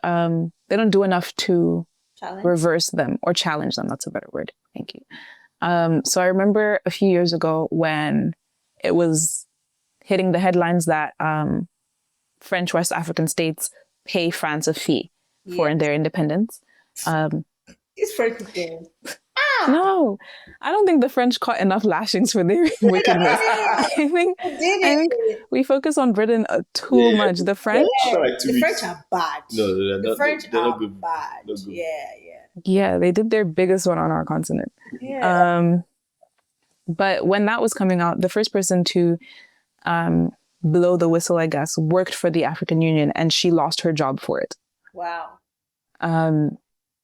do enough to reverse them or challenge them. That's a better word. Thank you. So I remember a few years ago when it was hitting the headlines that French West African states pay France a fee for their independence. These French people. No, I don't think the French caught enough lashings for their wickedness. I think we focus on Britain too much. The French, the French are bad. No, the French are good. bad. Not good. Yeah, they did their biggest one on our continent. But when that was coming out, the first person to blow the whistle, I guess, worked for the African Union, and she lost her job for it. Wow.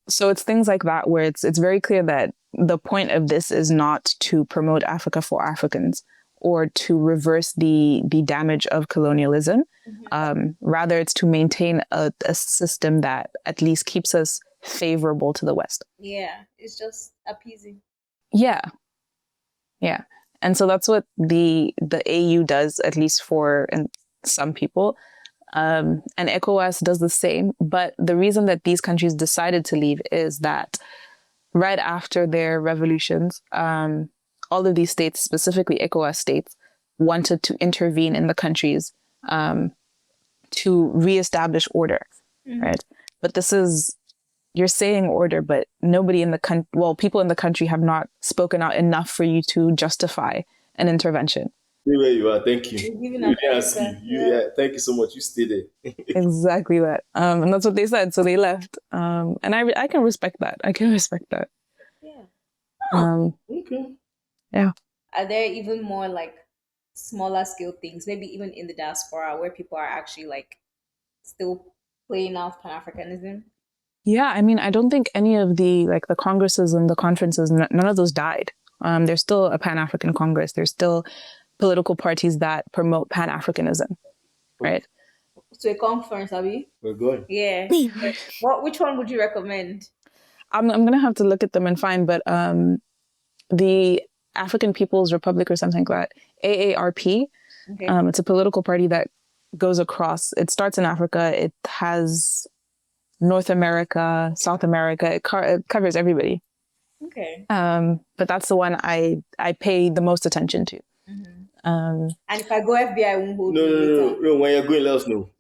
So it's things like that where it's very clear that the point of this is not to promote Africa for Africans or to reverse the damage of colonialism. Rather, it's to maintain a system that at least keeps us favorable to the West. Yeah, it's just appeasing. Yeah. And so that's what the AU does, at least for some people. And ECOWAS does the same. But the reason that these countries decided to leave is that right after their revolutions, all of these states, specifically ECOWAS states, wanted to intervene in the countries to reestablish order, right? But this is, you're saying order, but nobody in the country, people in the country have not spoken out enough for you to justify an intervention. Stay where you are. Thank you. Yeah. Thank you so much. You stay there. Exactly that. And that's what they said. So they left. And I can respect that. Yeah. Okay. Yeah. Are there even more like smaller scale things, maybe even in the diaspora, where people are actually like still playing out Pan-Africanism? Yeah, I mean, I don't think any of the congresses and the conferences, none of those died. There's still a Pan-African Congress. There's still political parties that promote Pan-Africanism, right? To a conference, Abby? We're going. Yeah. Which one would you recommend? I'm gonna have to look at them and find, but the African People's Republic or something like that, AARP. Okay. It's a political party that goes across. It starts in Africa. It has North America, South America. It covers everybody. Okay. But that's the one I pay the most attention to. And if I go FBI, I won't hold you. No. When you're going, let us know.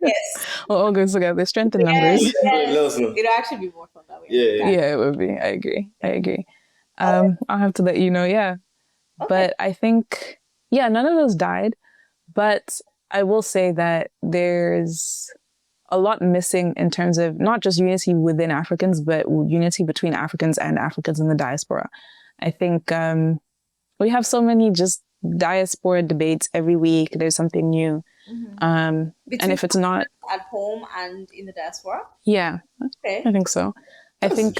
Yes. Well, all goes together. Strength in numbers. Let us know. It'll actually be more fun that way. Yeah, it would be. I agree. I'll have to let you know. Yeah. Okay. But I think, none of those died. But I will say that there's a lot missing in terms of not just unity within Africans, but unity between Africans and Africans in the diaspora. I think we have so many just diaspora debates every week. There's something new. And if it's not at home and in the diaspora? Yeah. Okay. I think so. That's I think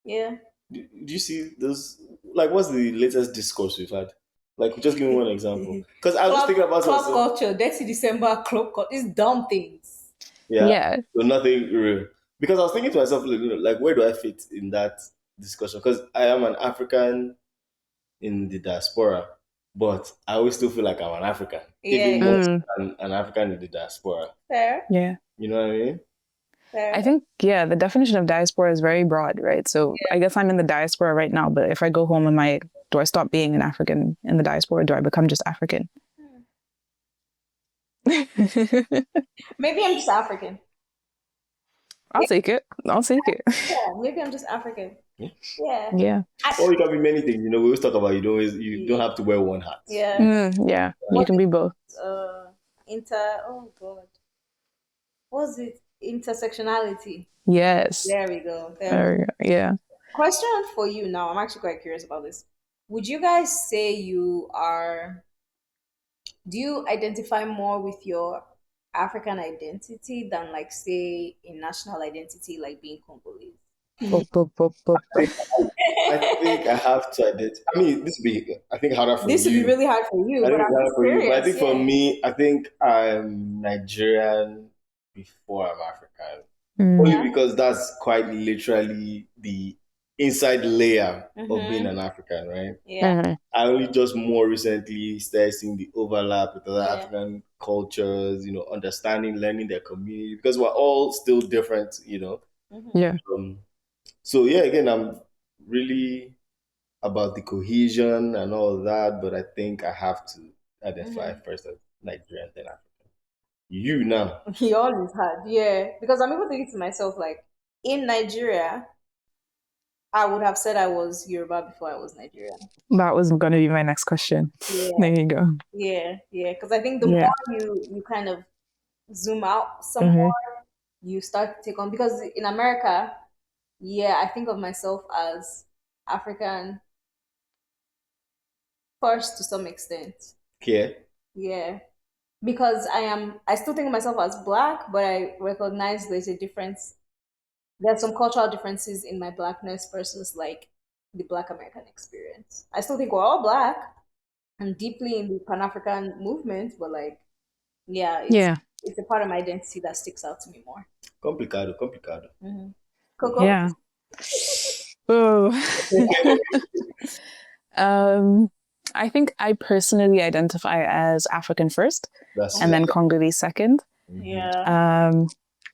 yeah. Do you see those? Like, what's the latest discourse we've had? Like, just give me one example. Because I was just thinking about club culture, Dirty December, club culture. It's dumb things. Yeah. So nothing real. Because I was thinking to myself, like, where do I fit in that discussion? Because I am an African in the diaspora, but I always still feel like I'm an African. Even more an African in the diaspora. Fair. Yeah. You know what I mean? I think, the definition of diaspora is very broad, right? So I guess I'm in the diaspora right now, but if I go home do I stop being an African in the diaspora? Do I become just African? Maybe I'm just African. I'll take it. Yeah, maybe I'm just African. Yeah. Or you can be many things. We always talk about you don't have to wear one hat. Yeah. You can be both. Oh God. What's it? Intersectionality. Yes. There we go. Yeah. Question for you now. I'm actually quite curious about this. Would you guys say do you identify more with your African identity than like say a national identity like being Congolese? I think I have to identify. I mean, this would be, I think, harder for you. This would be really hard for you. But I think for me, I think I'm Nigerian before I'm African. Only because that's quite literally the inside layer of being an African, right? Yeah. I only just more recently started seeing the overlap with other African cultures, understanding, learning their community, because we're all still different, Yeah. So again, I'm really about the cohesion and all that, but I think I have to identify first as Nigerian, then African. You now. He always had, because I'm even thinking to myself, like, in Nigeria, I would have said I was Yoruba before I was Nigerian. That was going to be my next question. Yeah. There you go. Yeah, because I think the more you kind of zoom out some more, you start to take on, because in America, I think of myself as African first to some extent. Yeah. Because I still think of myself as Black, but I recognize there's a difference. There's some cultural differences in my Blackness versus like the Black American experience. I still think we're all Black, and deeply in the Pan-African movement, but like, yeah, Yeah. it's a part of my identity that sticks out to me more. Complicado, complicado. Coco? Yeah. Oh. um, I think I personally identify as African first That's and it. then Congolese second. Yeah.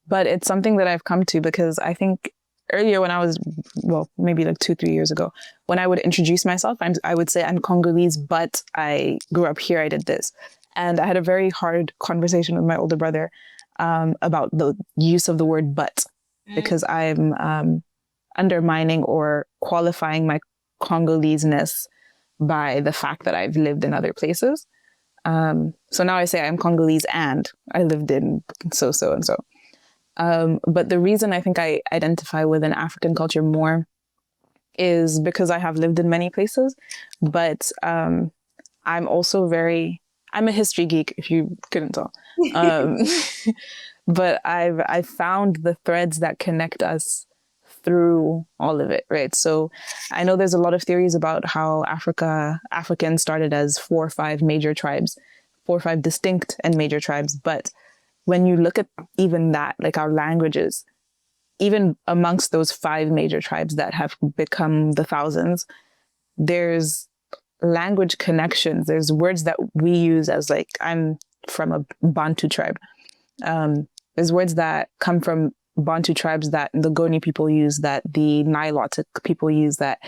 But it's something that I've come to because I think earlier when I was, well, maybe like 2, 3 years ago, when I would introduce myself, I would say I'm Congolese, but I grew up here, I did this. And I had a very hard conversation with my older brother about the use of the word but, because I'm undermining or qualifying my Congolese-ness by the fact that I've lived in other places. So now I say I'm Congolese and I lived in so and so. But the reason I think I identify with an African culture more is because I have lived in many places, but I'm also I'm a history geek, if you couldn't tell. But I've found the threads that connect us through all of it, right? So I know there's a lot of theories about how Africans started as 4 or 5 major tribes, 4 or 5 distinct and major tribes. But when you look at even that, like our languages, even amongst those 5 major tribes that have become the thousands, there's language connections. There's words that we use as like, I'm from a Bantu tribe. There's words that come from Bantu tribes that the Goni people use, that the Nilotic people use, that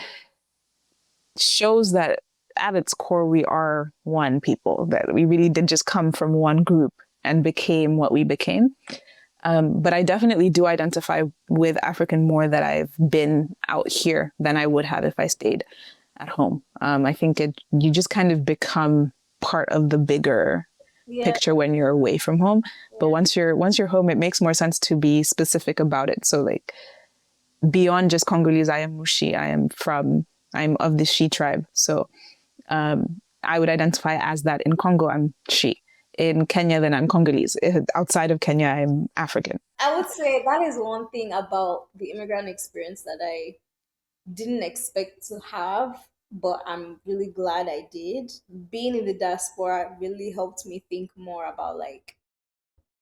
shows that at its core, we are one people, that we really did just come from one group and became what we became. But I definitely do identify with African more that I've been out here than I would have if I stayed at home. I think you just kind of become part of the bigger picture when you're away from home. But once you're home, it makes more sense to be specific about it. So like beyond just Congolese, I am Mushi. I'm of the Shi tribe. So I would identify as that. In Congo, I'm Shi. In Kenya, then I'm Congolese. Outside of Kenya, I'm African. I would say that is one thing about the immigrant experience that I didn't expect to have, but I'm really glad I did. Being in the diaspora really helped me think more about like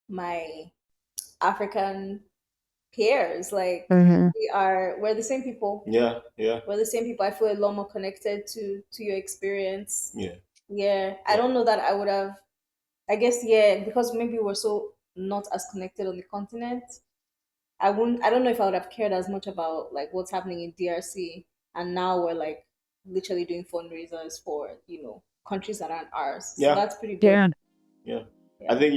my African peers. Like we're the same people. Yeah. We're the same people. I feel a lot more connected to your experience. Yeah. Yeah. I don't know that I would have, I guess, yeah, because maybe we're so not as connected on the continent. I don't know if I would have cared as much about like what's happening in DRC, and now we're like literally doing fundraisers for, countries that aren't ours. So Yeah. that's pretty good. Yeah. I think,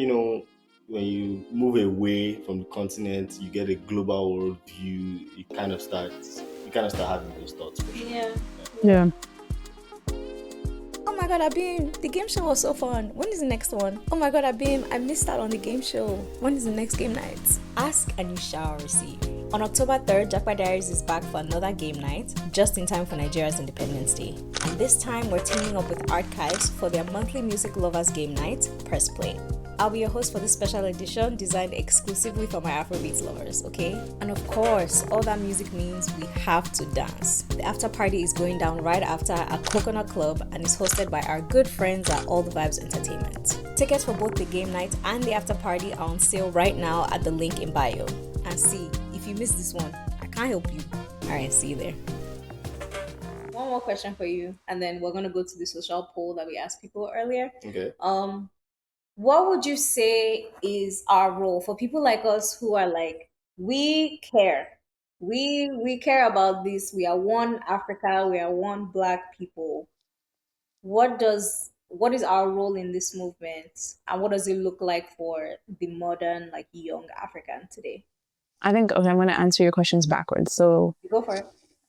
when you move away from the continent, you get a global world view. You kind of start having those thoughts. Yeah. Oh my god, Abim, the game show was so fun. When is the next one? Oh my god, Abim, I missed out on the game show. When is the next game night? Ask and you shall receive. On October 3rd, Japa Diaries is back for another game night, just in time for Nigeria's Independence Day. And this time, we're teaming up with Archives for their monthly music lovers game night, Press Play. I'll be your host for this special edition designed exclusively for my Afrobeats lovers, okay? And of course, all that music means we have to dance. The after party is going down right after at Coconut Club and is hosted by our good friends at All the Vibes Entertainment. Tickets for both the game night and the after party are on sale right now at the link in bio. And see, if you missed this one, I can't help you. Alright, see you there. One more question for you, and then we're gonna go to the social poll that we asked people earlier. Okay. What would you say is our role for people like us who are like, we care. We care about this. We are one Africa, we are one Black people. What is our role in this movement, and what does it look like for the modern, like young African today? I think, okay, I'm going to answer your questions backwards. So Go for it.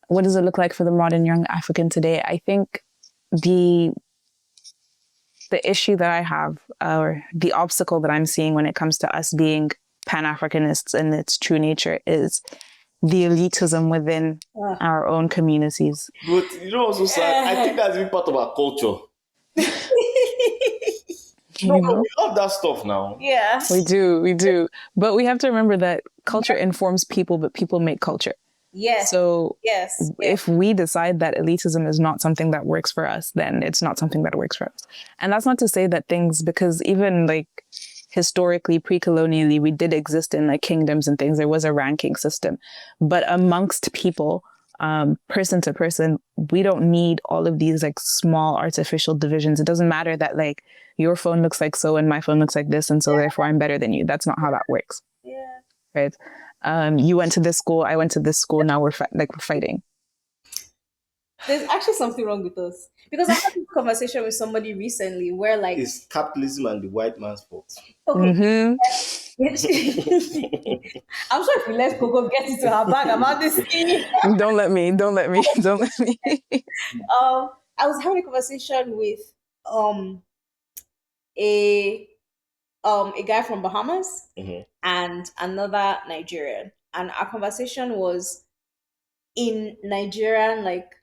What does it look like for the modern young African today? I think the issue that I have, or the obstacle that I'm seeing when it comes to us being Pan-Africanists in its true nature, is the elitism within our own communities. But also sad, I think that's been part of our culture. We love that stuff now. Yeah. We do. But we have to remember that culture informs people, but people make culture. Yes. So Yes. if we decide that elitism is not something that works for us, then it's not something that works for us. And that's not to say that things, because even like historically, pre-colonially, we did exist in like kingdoms and things. There was a ranking system, but amongst people, person to person, we don't need all of these like small artificial divisions. It doesn't matter that like your phone looks like so and my phone looks like this, and so therefore I'm better than you. That's not how that works. Yeah. Right? You went to this school, I went to this school. Now we're fighting. There's actually something wrong with us, because I had this conversation with somebody recently where like It's capitalism and the white man's fault. okay. Mm-hmm. I'm sure if we let Koko get into her bag about this thing. Don't let me. I was having a conversation with um a a guy from Bahamas and another Nigerian, and our conversation was in Nigerian like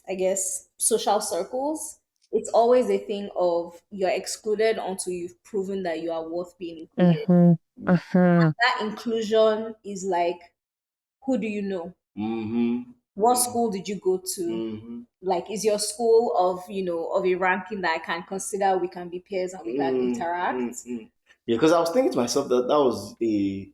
I guess social circles. It's always a thing of you're excluded until you've proven that you are worth being included. Mm-hmm. Mm-hmm. That inclusion is like, who do you know? What school did you go to? Like, is your school of a ranking that I can consider we can be peers and we can interact? Yeah, because I was thinking to myself that was a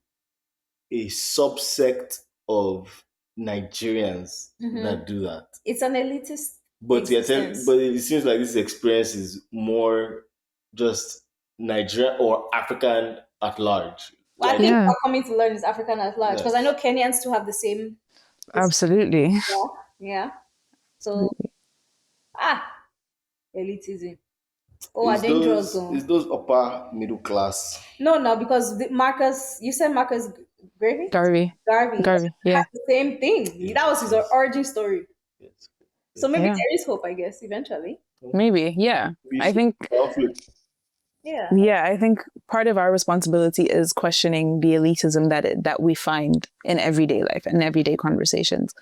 subsect of Nigerians that do that. It's an elitist But existence. but it seems like this experience is more just Nigeria or African at large. Well, I Like, think what coming to learn is African at large, because I know Kenyans still have the same. Absolutely. Yeah. So, elitism. Oh, are dangerous though. It's those upper middle class. No, because Marcus, you said Marcus Garvey? Garvey, yeah. Had the same thing. Yes, That was his origin story. Yes. So maybe Yeah. there is hope, I guess, eventually. Maybe, yeah. I think Yeah. I think part of our responsibility is questioning the elitism that we find in everyday life and everyday conversations.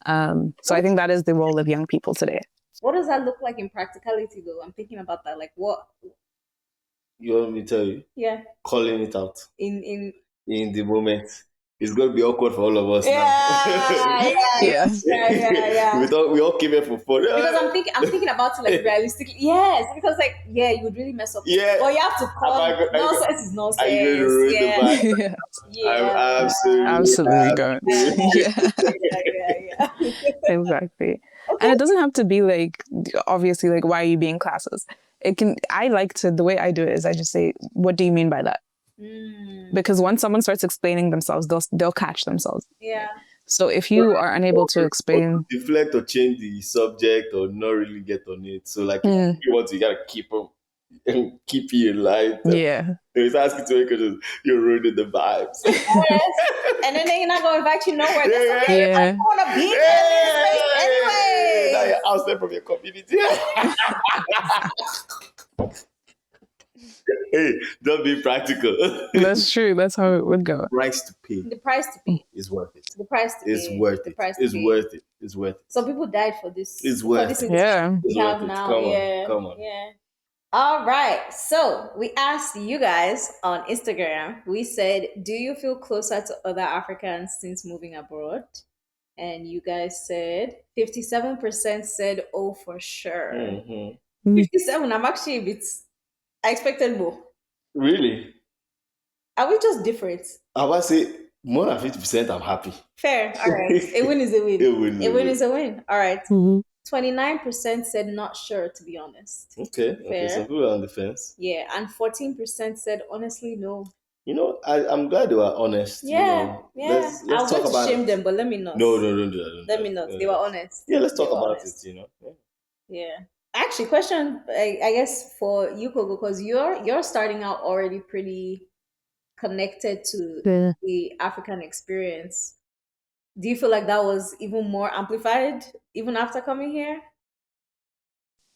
So I think that is the role of young people today. What does that look like in practicality, though? I'm thinking about that. Like, what? You want me to tell you? Yeah. Calling it out In the moment. It's going to be awkward for all of us yeah, now. We all came here for fun. Because I'm thinking about it like realistically. Yes, because like you would really mess up. Yeah. But you have to call nonsense is nonsense. Are you going to ruin the vibe? I'm absolutely going. Yeah. Exactly. Okay. And it doesn't have to be like, obviously, like, why are you being classist? The way I do it is I just say, what do you mean by that? Because once someone starts explaining themselves, they'll catch themselves. Yeah. So if you are unable to explain, deflect or change the subject or not really get on it, so like if you want to, you gotta keep you in line. Yeah. He's asking to make questions, you're ruining the vibes. Yes. And then they're not going to invite you nowhere. That's okay. Yeah. I don't want to be in this place anyway. Now you're outside from your community. Hey, don't be practical. That's true. That's how it would go. The price to pay is worth it. The price to pay. It's worth it. It's worth it. It's worth it. Some people died for this. It's worth it. Yeah. We have now. Come on. Yeah. All right. So we asked you guys on Instagram. We said, do you feel closer to other Africans since moving abroad? And you guys said 57% said, oh, for sure. 57. I'm actually a bit. I expected more. Really? Are we just different? I would say more than 50%. I'm happy. Fair. All right. A win is a win. A win is a win. All right. 29% said not sure, to be honest. Okay. Fair. Okay. Some people are on the fence. Yeah, and 14% said honestly no. You know, I'm glad they were honest. Yeah, let's I was talk going to about shame them, but let me not. No, don't do that. Let me not. They were honest. Yeah, let's talk about it. Yeah. Actually, question, I guess for you, Koko, because you're starting out already pretty connected to the African experience. Do you feel like that was even more amplified even after coming here?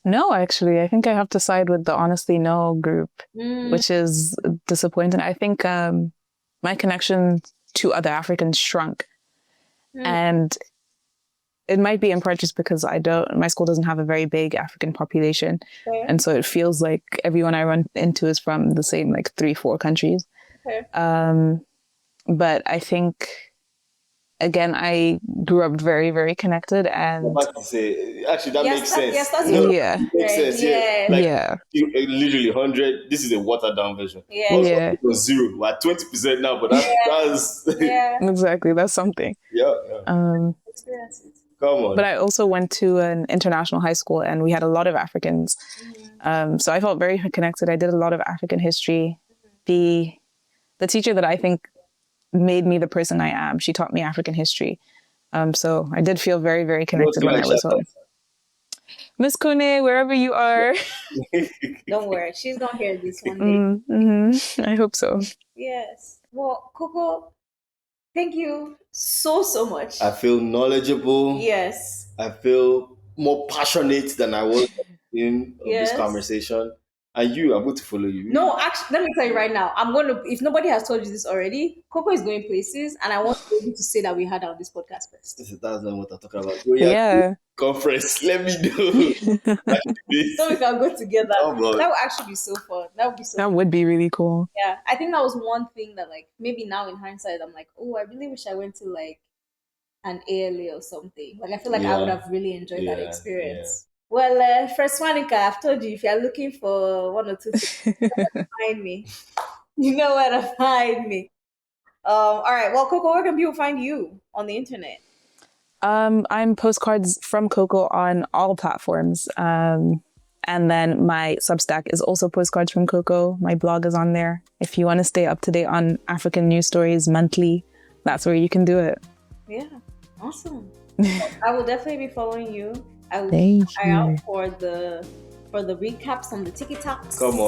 No, actually, I think I have to side with the honestly no group, which is disappointing. I think my connection to other Africans shrunk, and it might be in part just because my school doesn't have a very big African population. Okay. And so it feels like everyone I run into is from the same like 3-4 countries. Okay. But I think again, I grew up very, very connected, and I'm about to say, actually, that makes sense. Yes, that's Yeah. It makes sense. Yeah. Like, Yeah. literally 100. This is a watered down version. Yeah. It was 0. We're at 20% now, but that's Exactly. That's something. yeah. Experiences. Come on. But I also went to an international high school, and we had a lot of Africans. So I felt very connected. I did a lot of African history. The teacher that I think made me the person I am, she taught me African history. So I did feel very, very connected when I was home. Miss Kone, wherever you are. Don't worry, she's gonna hear this one day. I hope so. Yes. Well, Koko, thank you so much. I feel knowledgeable. Yes. I feel more passionate than I was in this conversation. And I'm going to follow you. No, actually, let me tell you right now. I'm going to, if nobody has told you this already, Koko is going places, and I want to be able to say that we had on this podcast first. That's not what I'm talking about. Yeah. Conference, let me know. So we can go together. That would actually be so fun. That would be so That fun. would be really cool. Yeah, I think that was one thing that, like, maybe now in hindsight, I'm like, oh, I really wish I went to, like, an ALA or something. Like, I feel like I would have really enjoyed that experience. Well, first Monica, I've told you, if you're looking for one or two things, find me. You know where to find me. All right. Well, Koko, where can people find you on the internet? I'm Postcards from Koko on all platforms. And then my Substack is also Postcards from Koko. My blog is on there. If you want to stay up to date on African news stories monthly, that's where you can do it. Yeah. Awesome. I will definitely be following you. I will Thank try out for the recaps on the TikToks. Come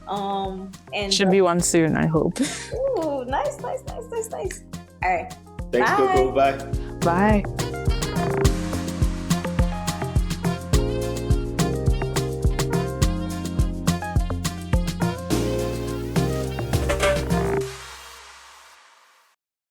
on. And should be one soon, I hope. Ooh, nice. All right. Thanks, Bye. Koko. Bye. Bye.